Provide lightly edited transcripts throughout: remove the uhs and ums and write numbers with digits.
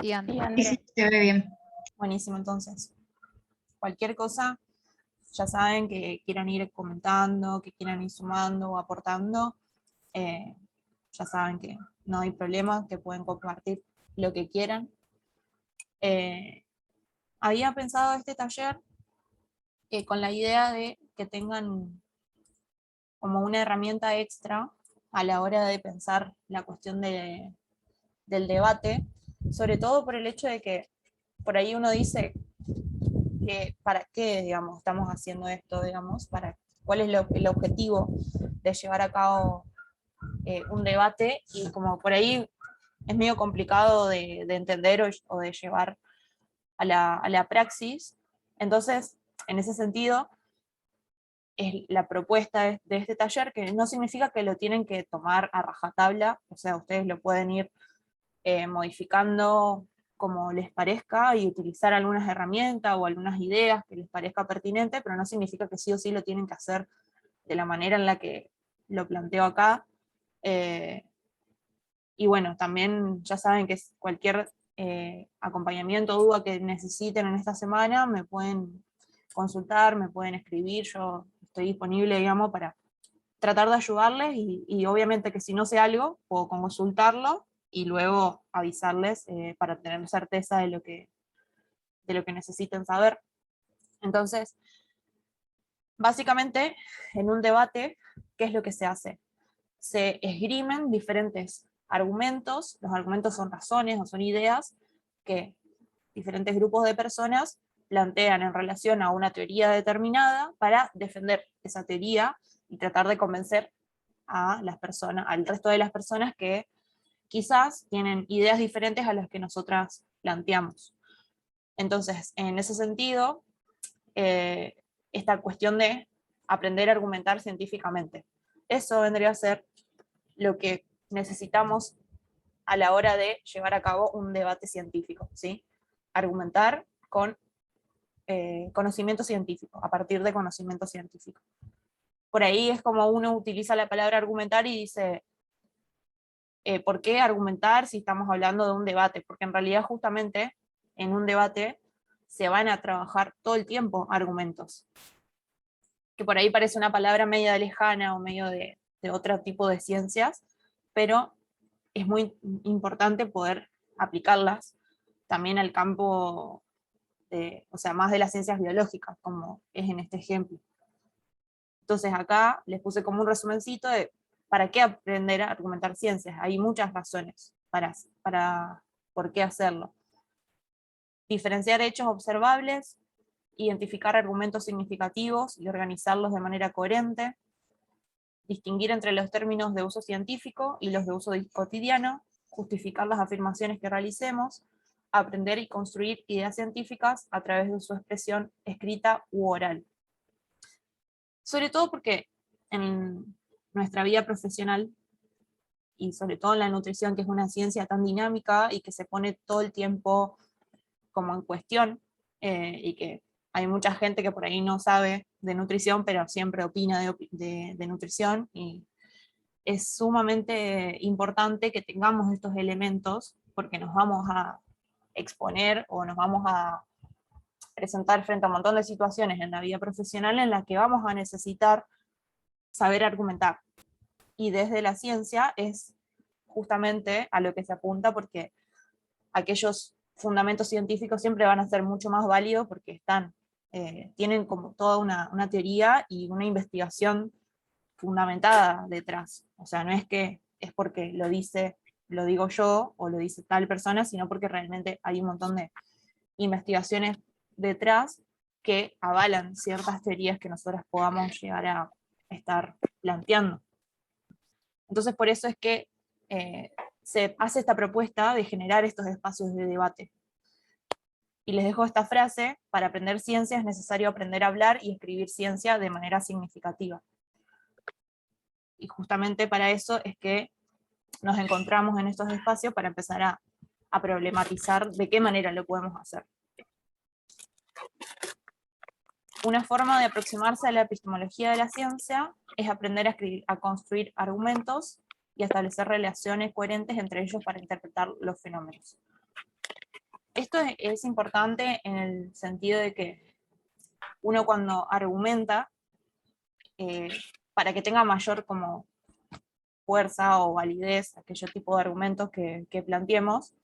Sí, André. Sí, Sí, André. sí, se ve bien. Buenísimo, entonces. Cualquier cosa, ya saben que quieran ir comentando, que quieran ir sumando o aportando, ya saben que no hay problema, que pueden compartir lo que quieran. Había pensado este taller con la idea de que tengan como una herramienta extra a la hora de pensar la cuestión del debate, sobre todo por el hecho de que por ahí uno dice que para qué, digamos, estamos haciendo esto, digamos, cuál es el objetivo de llevar a cabo un debate, y como por ahí es medio complicado de entender o de llevar a la praxis. Entonces, en ese sentido, es la propuesta de este taller, que no significa que lo tienen que tomar a rajatabla, o sea, ustedes lo pueden ir modificando como les parezca y utilizar algunas herramientas o algunas ideas que les parezca pertinente, pero no significa que sí o sí lo tienen que hacer de la manera en la que lo planteo acá. Eh, y bueno, también ya saben que cualquier acompañamiento o duda que necesiten en esta semana, me pueden consultar, me pueden escribir, yo estoy disponible, digamos, para tratar de ayudarles, y obviamente que si no sé algo, puedo consultarlo y luego avisarles para tener certeza de lo que necesiten saber. Entonces, básicamente, en un debate, ¿qué es lo que se hace? Se esgrimen diferentes argumentos. Los argumentos son razones o son ideas que diferentes grupos de personas plantean en relación a una teoría determinada para defender esa teoría y tratar de convencer a las personas, al resto de las personas que quizás tienen ideas diferentes a las que nosotras planteamos. Entonces, en ese sentido, eh, esta cuestión de aprender a argumentar científicamente. Eso vendría a ser lo que necesitamos a la hora de llevar a cabo un debate científico, ¿sí? Argumentar con conocimiento científico, a partir de conocimiento científico. Por ahí es como uno utiliza la palabra argumentar y dice, ¿por qué argumentar si estamos hablando de un debate? Porque en realidad justamente en un debate se van a trabajar todo el tiempo argumentos, que por ahí parece una palabra media lejana o medio de otro tipo de ciencias, pero es muy importante poder aplicarlas también al campo o sea, más de las ciencias biológicas, como es en este ejemplo. Entonces acá les puse como un resumencito de para qué aprender a argumentar ciencias. Hay muchas razones para por qué hacerlo. Diferenciar hechos observables, identificar argumentos significativos y organizarlos de manera coherente, distinguir entre los términos de uso científico y los de uso cotidiano, justificar las afirmaciones que realicemos, aprender y construir ideas científicas a través de su expresión escrita u oral. Sobre todo porque en nuestra vida profesional, y sobre todo en la nutrición, que es una ciencia tan dinámica y que se pone todo el tiempo como en cuestión, y que hay mucha gente que por ahí no sabe de nutrición, pero siempre opina de nutrición, y es sumamente importante que tengamos estos elementos, porque nos vamos a exponer o nos vamos a presentar frente a un montón de situaciones en la vida profesional en las que vamos a necesitar saber argumentar. Y desde la ciencia es justamente a lo que se apunta, porque aquellos fundamentos científicos siempre van a ser mucho más válidos porque tienen como toda una teoría y una investigación fundamentada detrás. O sea, no es que es porque lo digo yo o lo dice tal persona, sino porque realmente hay un montón de investigaciones detrás que avalan ciertas teorías que nosotros podamos llegar a estar planteando. Entonces, por eso es que se hace esta propuesta de generar estos espacios de debate. Y les dejo esta frase: para aprender ciencia es necesario aprender a hablar y escribir ciencia de manera significativa. Y justamente para eso es que nos encontramos en estos espacios, para empezar a problematizar de qué manera lo podemos hacer. Una forma de aproximarse a la epistemología de la ciencia es aprender a construir argumentos y a establecer relaciones coherentes entre ellos para interpretar los fenómenos. Esto es importante en el sentido de que uno cuando argumenta, eh, para que tenga mayor como fuerza o validez aquello tipo de argumentos que planteemos,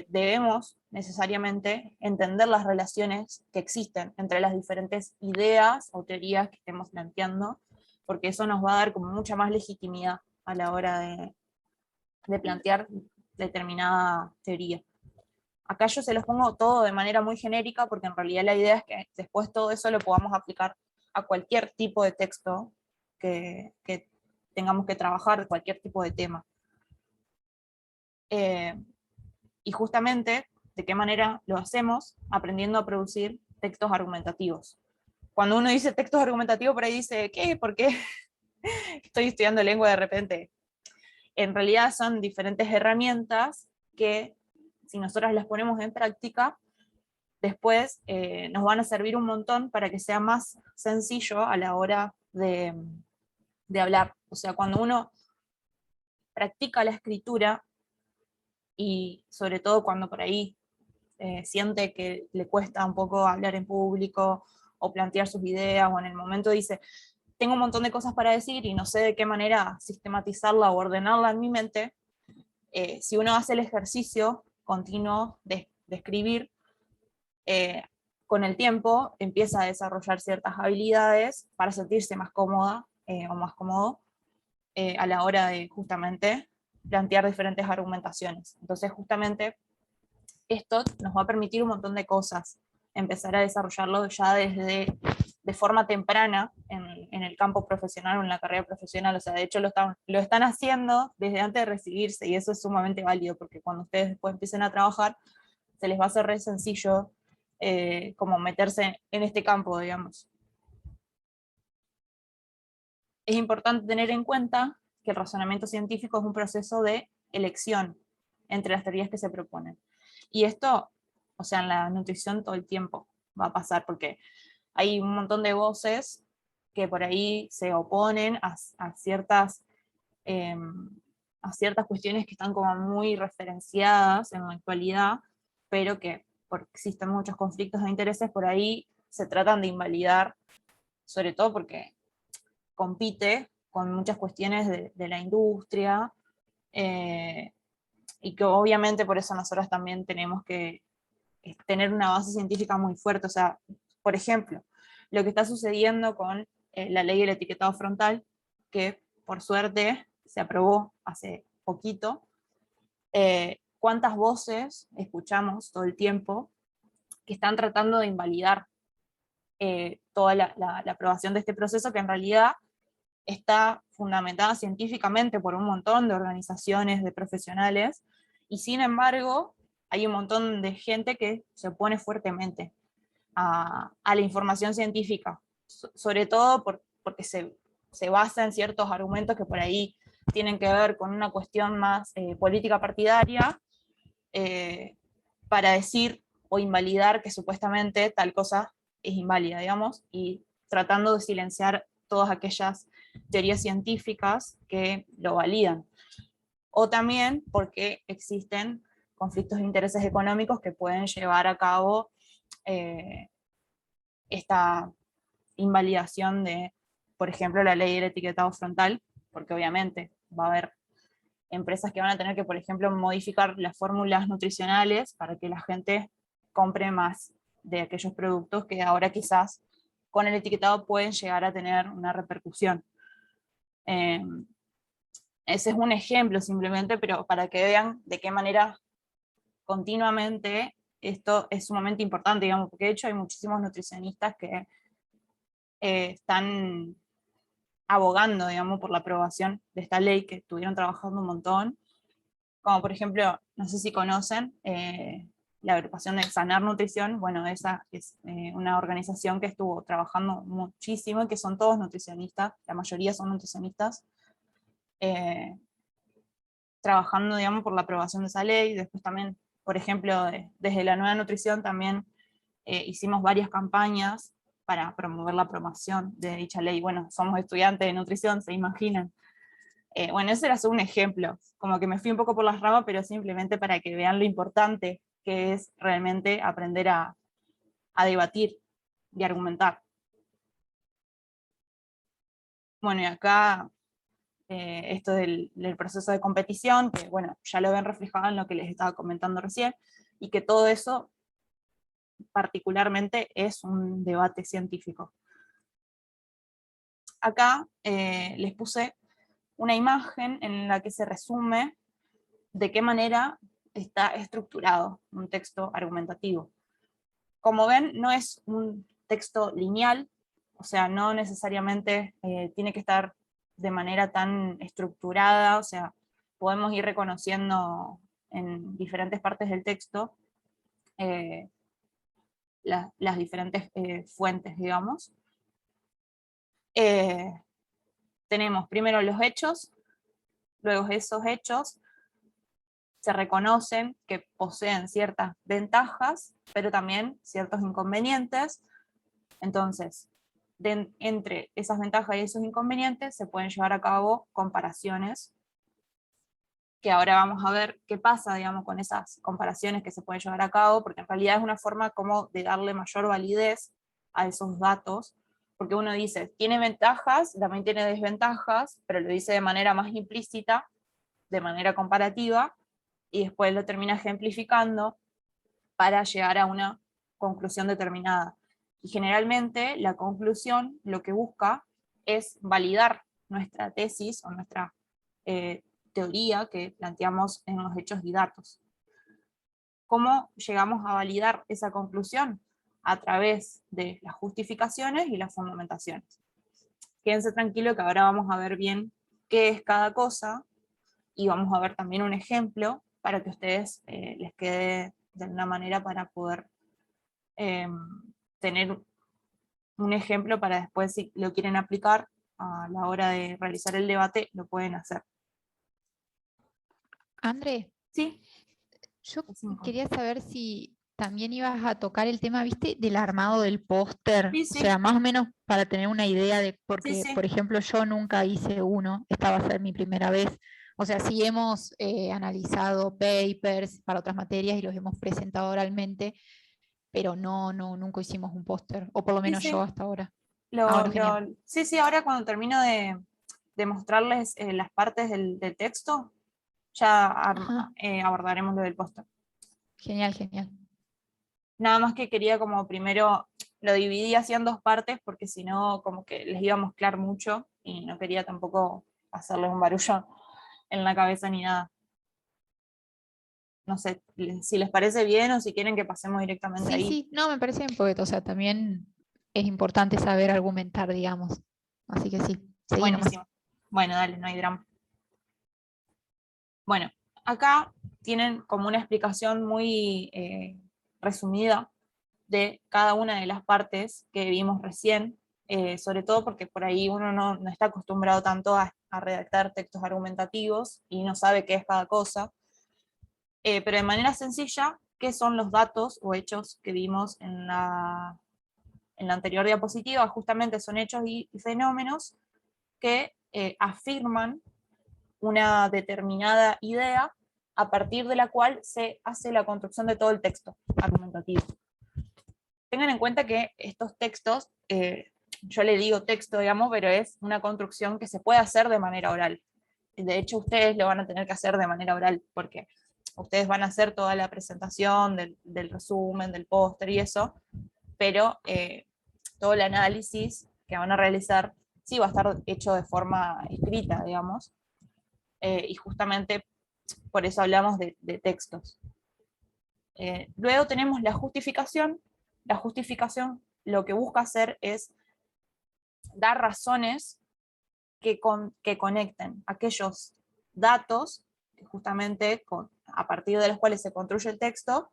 debemos necesariamente entender las relaciones que existen entre las diferentes ideas o teorías que estemos planteando, porque eso nos va a dar como mucha más legitimidad a la hora de plantear determinada teoría. Acá yo se los pongo todo de manera muy genérica, porque en realidad la idea es que después todo eso lo podamos aplicar a cualquier tipo de texto que tengamos que trabajar, cualquier tipo de tema. Y justamente, ¿de qué manera lo hacemos? Aprendiendo a producir textos argumentativos. Cuando uno dice textos argumentativos, por ahí dice, ¿qué? ¿Por qué estoy estudiando lengua de repente? En realidad son diferentes herramientas que, si nosotras las ponemos en práctica, después nos van a servir un montón para que sea más sencillo a la hora de hablar. O sea, cuando uno practica la escritura, y sobre todo cuando por ahí siente que le cuesta un poco hablar en público o plantear sus ideas, o en el momento dice, tengo un montón de cosas para decir y no sé de qué manera sistematizarla o ordenarla en mi mente, si uno hace el ejercicio continuo de escribir, eh, con el tiempo empieza a desarrollar ciertas habilidades para sentirse más cómoda o más cómodo a la hora de justamente plantear diferentes argumentaciones. Entonces justamente esto nos va a permitir un montón de cosas, empezar a desarrollarlo ya desde de forma temprana en el campo profesional o en la carrera profesional. O sea, de hecho lo están haciendo desde antes de recibirse, y eso es sumamente válido, porque cuando ustedes después empiecen a trabajar, se les va a hacer re sencillo como meterse en este campo, digamos. Es importante tener en cuenta que el razonamiento científico es un proceso de elección entre las teorías que se proponen. Y esto, o sea, en la nutrición todo el tiempo va a pasar, porque hay un montón de voces que por ahí se oponen eh, a ciertas cuestiones que están como muy referenciadas en la actualidad, pero que porque existen muchos conflictos de intereses, por ahí se tratan de invalidar, sobre todo porque compite con muchas cuestiones de la industria, eh, y que obviamente por eso nosotros también tenemos que tener una base científica muy fuerte. O sea, por ejemplo, lo que está sucediendo con la ley del etiquetado frontal, que por suerte se aprobó hace poquito. ¿Cuántas voces escuchamos todo el tiempo que están tratando de invalidar toda la aprobación de este proceso, que en realidad está fundamentada científicamente por un montón de organizaciones, de profesionales, y sin embargo hay un montón de gente que se opone fuertemente a la información científica, sobre todo porque se basa en ciertos argumentos que por ahí tienen que ver con una cuestión más política partidaria, eh, para decir o invalidar que supuestamente tal cosa es inválida, digamos, y tratando de silenciar todas aquellas teorías científicas que lo validan. O también porque existen conflictos de intereses económicos que pueden llevar a cabo eh, esta invalidación de, por ejemplo, la ley del etiquetado frontal, porque obviamente va a haber empresas que van a tener que, por ejemplo, modificar las fórmulas nutricionales para que la gente compre más de aquellos productos que ahora quizás con el etiquetado pueden llegar a tener una repercusión. Eh, Ese es un ejemplo simplemente, pero para que vean de qué manera continuamente esto es sumamente importante, digamos, porque de hecho hay muchísimos nutricionistas que están abogando, digamos, por la aprobación de esta ley, que estuvieron trabajando un montón, como por ejemplo, no sé si conocen, la agrupación de Sanar Nutrición. Bueno, esa es una organización que estuvo trabajando muchísimo, y que son todos nutricionistas, la mayoría son nutricionistas, eh, trabajando, digamos, por la aprobación de esa ley. Después también, por ejemplo, desde la Nueva Nutrición también hicimos varias campañas para promover la aprobación de dicha ley. Bueno, somos estudiantes de nutrición, se imaginan. Bueno, ese era solo un ejemplo, como que me fui un poco por las ramas, pero simplemente para que vean lo importante que es realmente aprender a debatir y argumentar. Bueno, y acá esto del proceso de competición, que bueno, ya lo ven reflejado en lo que les estaba comentando recién, y que todo eso particularmente es un debate científico. Acá les puse una imagen en la que se resume de qué manera está estructurado un texto argumentativo. Como ven, no es un texto lineal, o sea, no necesariamente tiene que estar de manera tan estructurada, o sea, podemos ir reconociendo en diferentes partes del texto eh, las diferentes fuentes, digamos. Tenemos primero los hechos, luego esos hechos se reconocen que poseen ciertas ventajas, pero también ciertos inconvenientes. Entonces, entre esas ventajas y esos inconvenientes se pueden llevar a cabo comparaciones, que ahora vamos a ver qué pasa, digamos, con esas comparaciones que se pueden llevar a cabo, porque en realidad es una forma como de darle mayor validez a esos datos, porque uno dice, tiene ventajas, también tiene desventajas, pero lo dice de manera más implícita, de manera comparativa, y después lo termina ejemplificando para llegar a una conclusión determinada. Y generalmente la conclusión lo que busca es validar nuestra tesis o nuestra teoría que planteamos en los hechos y datos. ¿Cómo llegamos a validar esa conclusión? A través de las justificaciones y las fundamentaciones. Quédense tranquilos que ahora vamos a ver bien qué es cada cosa, y vamos a ver también un ejemplo para que a ustedes les quede de alguna manera para poder tener un ejemplo para después, si lo quieren aplicar a la hora de realizar el debate, lo pueden hacer. André, Sí. yo quería saber si también ibas a tocar el tema, ¿viste? Del armado del póster. Sí, O sí. sea, más o menos para tener una idea de, porque, Sí, sí. por ejemplo, yo nunca hice uno, esta va a ser mi primera vez. O sea, sí hemos analizado papers para otras materias y los hemos presentado oralmente, pero nunca hicimos un póster, o por lo Sí, menos yo sí. hasta ahora. Bueno, genial. Sí, ahora cuando termino de mostrarles las partes del texto, ya Ajá, abordaremos lo del póster. genial, genial. Nada más que quería como primero, lo dividí así en dos partes, porque si no como que les iba a mezclar mucho, y no quería tampoco hacerles un barullo en la cabeza ni nada. No sé si les parece bien o si quieren que pasemos directamente Sí, ahí. sí, no, me parece bien porque, o sea, también es importante saber argumentar, digamos. Así que sí, seguí nomás. Buenísimo. Bueno, dale, no hay drama. Bueno, acá tienen como una explicación muy resumida de cada una de las partes que vimos recién, sobre todo porque por ahí uno no está acostumbrado tanto a redactar textos argumentativos y no sabe qué es cada cosa, pero de manera sencilla, ¿qué son los datos o hechos que vimos en la anterior diapositiva? Justamente son hechos y fenómenos que afirman una determinada idea a partir de la cual se hace la construcción de todo el texto argumentativo. Tengan en cuenta que estos textos, yo le digo texto, digamos, pero es una construcción que se puede hacer de manera oral. De hecho, ustedes lo van a tener que hacer de manera oral, porque ustedes van a hacer toda la presentación del resumen, del póster y eso, pero todo el análisis que van a realizar sí va a estar hecho de forma escrita, digamos, y justamente por eso hablamos de textos. Luego tenemos la justificación. La justificación lo que busca hacer es dar razones que conecten aquellos datos, justamente a partir de los cuales se construye el texto,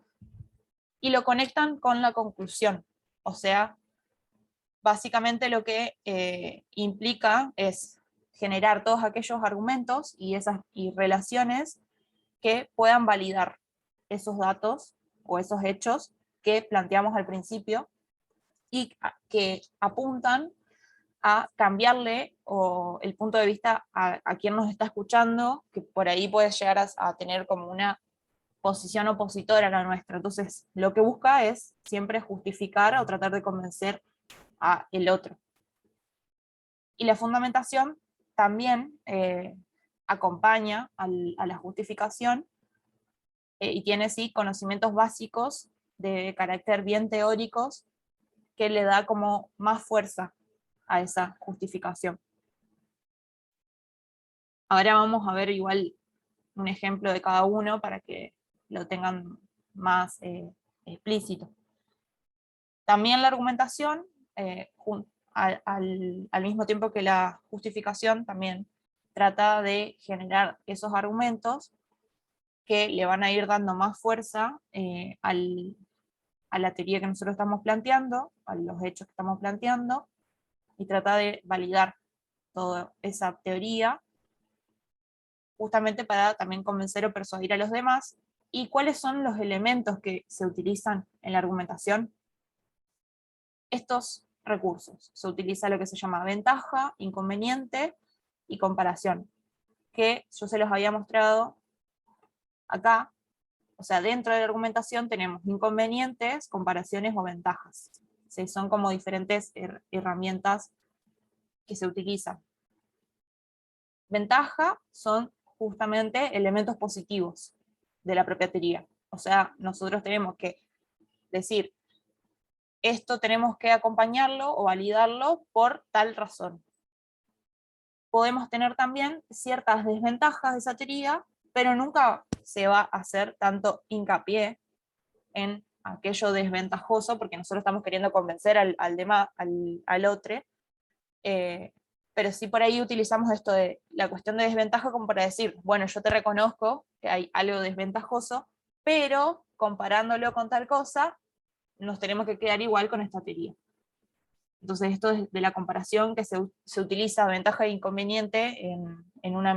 y lo conectan con la conclusión. O sea, básicamente lo que implica es generar todos aquellos argumentos y relaciones que puedan validar esos datos o esos hechos que planteamos al principio, y que apuntan a cambiarle el punto de vista a quien nos está escuchando, que por ahí puede llegar a tener como una posición opositora a la nuestra. Entonces, lo que busca es siempre justificar o tratar de convencer a el otro. Y la fundamentación también acompaña a la justificación y tiene sí conocimientos básicos de carácter bien teóricos que le da como más fuerza a esa justificación. Ahora vamos a ver igual un ejemplo de cada uno para que lo tengan más explícito. También la argumentación, al mismo tiempo que la justificación, también trata de generar esos argumentos que le van a ir dando más fuerza a la teoría que nosotros estamos planteando, a los hechos que estamos planteando, y trata de validar toda esa teoría, justamente para también convencer o persuadir a los demás. ¿Y cuáles son los elementos que se utilizan en la argumentación? Estos recursos. Se utiliza lo que se llama ventaja, inconveniente y comparación, que yo se los había mostrado acá. O sea, dentro de la argumentación tenemos inconvenientes, comparaciones o ventajas. ¿Sí? Son como diferentes herramientas que se utilizan. Ventaja son justamente elementos positivos de la propia teoría. O sea, nosotros tenemos que decir, esto tenemos que acompañarlo o validarlo por tal razón. Podemos tener también ciertas desventajas de esa teoría, pero nunca se va a hacer tanto hincapié en aquello desventajoso, porque nosotros estamos queriendo convencer al otro, pero sí por ahí utilizamos esto de la cuestión de desventaja como para decir, bueno, yo te reconozco que hay algo desventajoso, pero comparándolo con tal cosa, nos tenemos que quedar igual con esta teoría. Entonces esto es de la comparación que se utiliza ventaja e inconveniente en un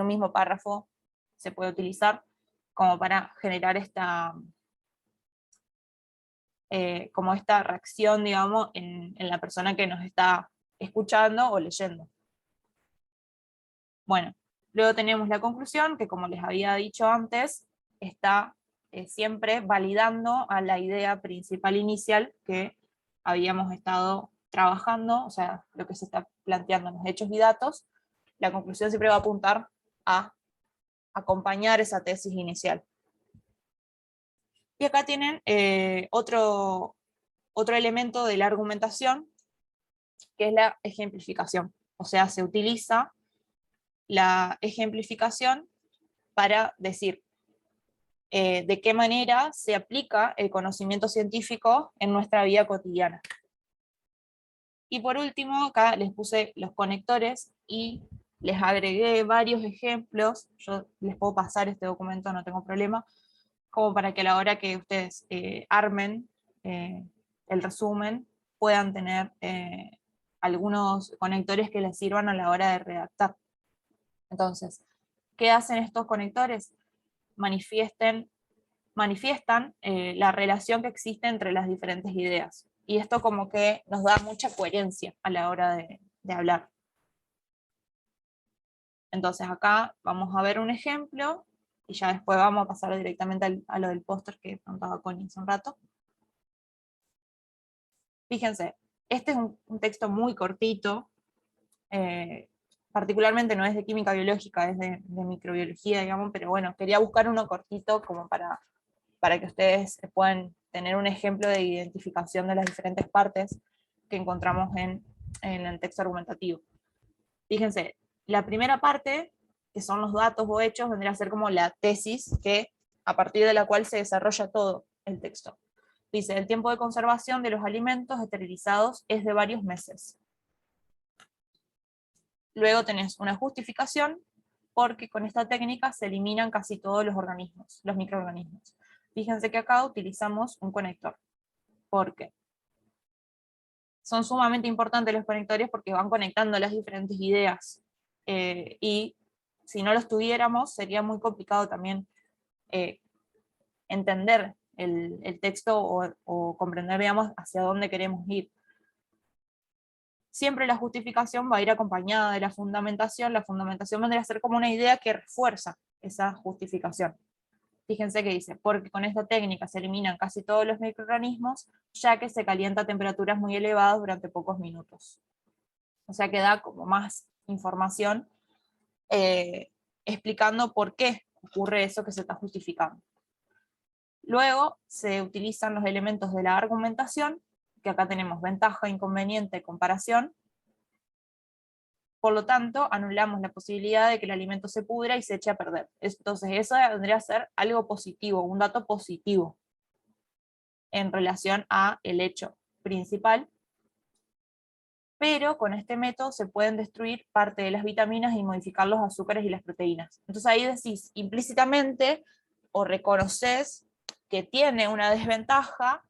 mismo párrafo, se puede utilizar como para generar como esta reacción, digamos, en la persona que nos está escuchando o leyendo. Bueno, luego tenemos la conclusión, que como les había dicho antes, está siempre validando a la idea principal inicial que habíamos estado trabajando, o sea, lo que se está planteando en los hechos y datos. La conclusión siempre va a apuntar a acompañar esa tesis inicial. Y acá tienen otro elemento de la argumentación, que es la ejemplificación. O sea, se utiliza la ejemplificación para decir de qué manera se aplica el conocimiento científico en nuestra vida cotidiana. Y por último, acá les puse los conectores y les agregué varios ejemplos. Yo les puedo pasar este documento, no tengo problema, como para que a la hora que ustedes armen el resumen, puedan tener algunos conectores que les sirvan a la hora de redactar. Entonces, ¿qué hacen estos conectores? Manifiestan la relación que existe entre las diferentes ideas. Y esto como que nos da mucha coherencia a la hora de hablar. Entonces acá vamos a ver un ejemplo, y ya después vamos a pasar directamente a lo del póster que contaba Connie hace un rato. Fíjense, este es un texto muy cortito, particularmente no es de química biológica, es de microbiología, digamos, pero bueno, quería buscar uno cortito como para que ustedes puedan tener un ejemplo de identificación de las diferentes partes que encontramos en el texto argumentativo. Fíjense, la primera parte, que son los datos o hechos, vendría a ser como la tesis a partir de la cual se desarrolla todo el texto. Dice, el tiempo de conservación de los alimentos esterilizados es de varios meses. Luego tenés una justificación, porque con esta técnica se eliminan casi todos los organismos, los microorganismos. Fíjense que acá utilizamos un conector. ¿Por qué? Son sumamente importantes los conectores porque van conectando las diferentes ideas. Y si no los tuviéramos, sería muy complicado también entender el texto o comprender, digamos, hacia dónde queremos ir. Siempre la justificación va a ir acompañada de la fundamentación. La fundamentación vendría a ser como una idea que refuerza esa justificación. Fíjense que dice, porque con esta técnica se eliminan casi todos los microorganismos, ya que se calienta a temperaturas muy elevadas durante pocos minutos. O sea que da como más información explicando por qué ocurre eso que se está justificando. Luego se utilizan los elementos de la argumentación, que acá tenemos ventaja, inconveniente, comparación. Por lo tanto, anulamos la posibilidad de que el alimento se pudra y se eche a perder. Entonces eso vendría a ser algo positivo, un dato positivo en relación a el hecho principal. Pero con este método se pueden destruir parte de las vitaminas y modificar los azúcares y las proteínas. Entonces ahí decís implícitamente o reconoces que tiene una desventaja,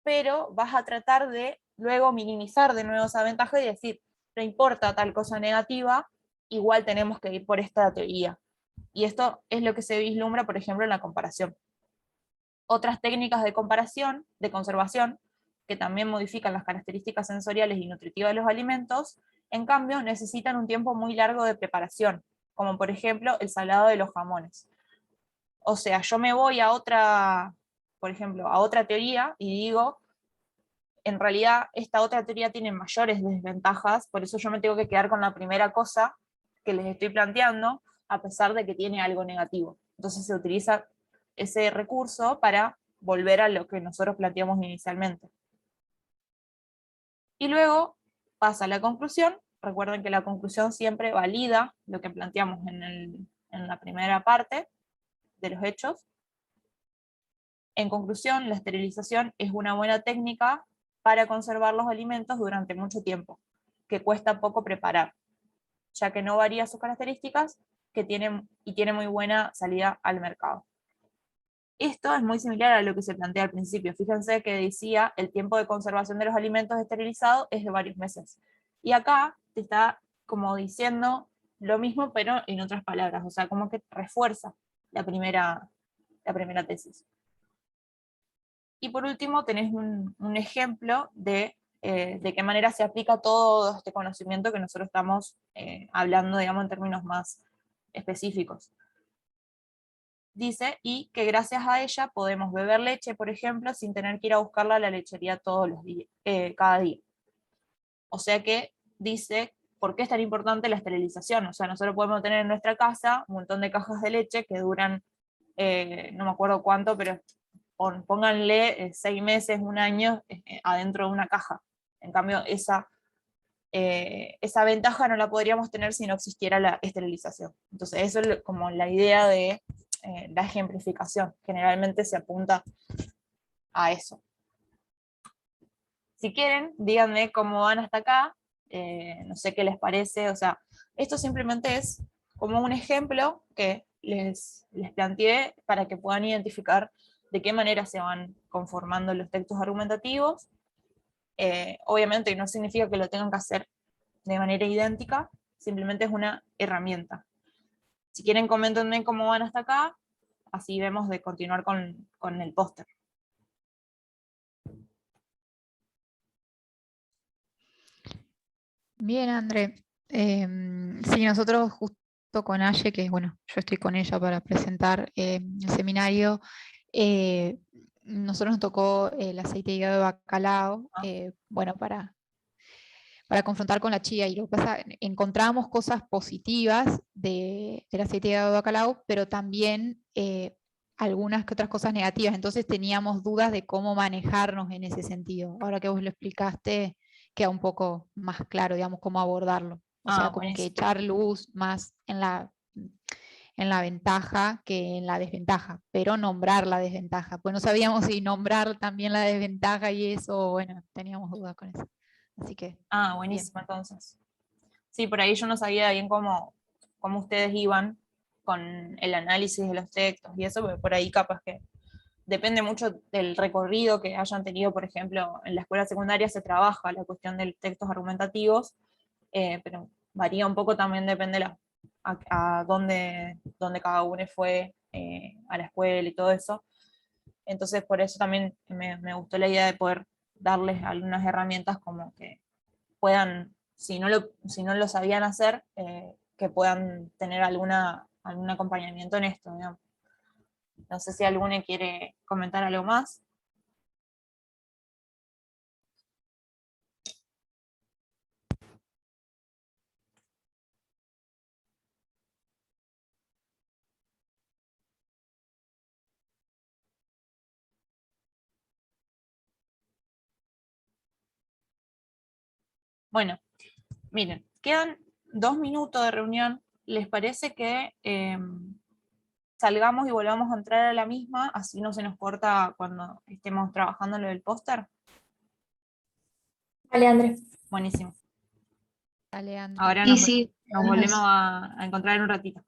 pero vas a tratar de luego minimizar de nuevo esa ventaja y decir, no importa tal cosa negativa, igual tenemos que ir por esta teoría. Y esto es lo que se vislumbra, por ejemplo, en la comparación. Otras técnicas de comparación, de conservación, que también modifican las características sensoriales y nutritivas de los alimentos, en cambio necesitan un tiempo muy largo de preparación, como por ejemplo el salado de los jamones. O sea, yo me voy a otra, por ejemplo, a otra teoría y digo, en realidad esta otra teoría tiene mayores desventajas, por eso yo me tengo que quedar con la primera cosa que les estoy planteando, a pesar de que tiene algo negativo. Entonces se utiliza ese recurso para volver a lo que nosotros planteamos inicialmente. Y luego pasa a la conclusión. Recuerden que la conclusión siempre valida lo que planteamos en la primera parte de los hechos. En conclusión, la esterilización es una buena técnica para conservar los alimentos durante mucho tiempo, que cuesta poco preparar, ya que no varía sus características y tiene muy buena salida al mercado. Esto es muy similar a lo que se plantea al principio. Fíjense que decía el tiempo de conservación de los alimentos esterilizados es de varios meses. Y acá te está como diciendo lo mismo, pero en otras palabras. O sea, como que refuerza la primera tesis. Y por último tenés un ejemplo de qué manera se aplica todo este conocimiento que nosotros estamos hablando, digamos, en términos más específicos. Dice, y que gracias a ella podemos beber leche, por ejemplo, sin tener que ir a buscarla a la lechería todos los días, cada día. O sea que dice, ¿por qué es tan importante la esterilización? O sea, nosotros podemos tener en nuestra casa un montón de cajas de leche que duran, no me acuerdo cuánto, pero pónganle 6 meses, un año adentro de una caja. En cambio, esa ventaja no la podríamos tener si no existiera la esterilización. Entonces, eso es como la idea de la ejemplificación. Generalmente se apunta a eso. Si quieren, díganme cómo van hasta acá, no sé qué les parece, o sea, esto simplemente es como un ejemplo que les planteé para que puedan identificar de qué manera se van conformando los textos argumentativos. Obviamente no significa que lo tengan que hacer de manera idéntica, simplemente es una herramienta. Si quieren, coméntenme cómo van hasta acá, así vemos de continuar con el póster. Bien, André. Sí, nosotros justo con Aye, que bueno, yo estoy con ella para presentar el seminario, nosotros nos tocó el aceite de hígado de bacalao, bueno, para confrontar con la chía. Y lo que pasa, encontramos cosas positivas del aceite de hígado de bacalao, pero también algunas que otras cosas negativas. Entonces teníamos dudas de cómo manejarnos en ese sentido. Ahora que vos lo explicaste, queda un poco más claro, digamos, cómo abordarlo. O sea, como que Buenísimo. echar luz más en la ventaja que en la desventaja, pero nombrar la desventaja. Pues no sabíamos si nombrar también la desventaja y eso, bueno, teníamos dudas con eso. Así que, bien. Buenísimo entonces. Sí, por ahí yo no sabía bien cómo ustedes iban con el análisis de los textos y eso, porque por ahí capaz que depende mucho del recorrido que hayan tenido. Por ejemplo, en la escuela secundaria se trabaja la cuestión de textos argumentativos, pero varía un poco también, depende a dónde cada uno fue a la escuela y todo eso. Entonces por eso también me gustó la idea de poder darles algunas herramientas como que puedan, si no lo sabían hacer, que puedan tener alguna algún acompañamiento en esto, digamos. No sé si alguno quiere comentar algo más. Bueno, miren, quedan 2 minutos de reunión. ¿Les parece que salgamos y volvamos a entrar a la misma, así no se nos corta cuando estemos trabajando en lo del póster? Vale, André. Buenísimo. Dale, André. Ahora Sí, sí. nos volvemos a encontrar en un ratito.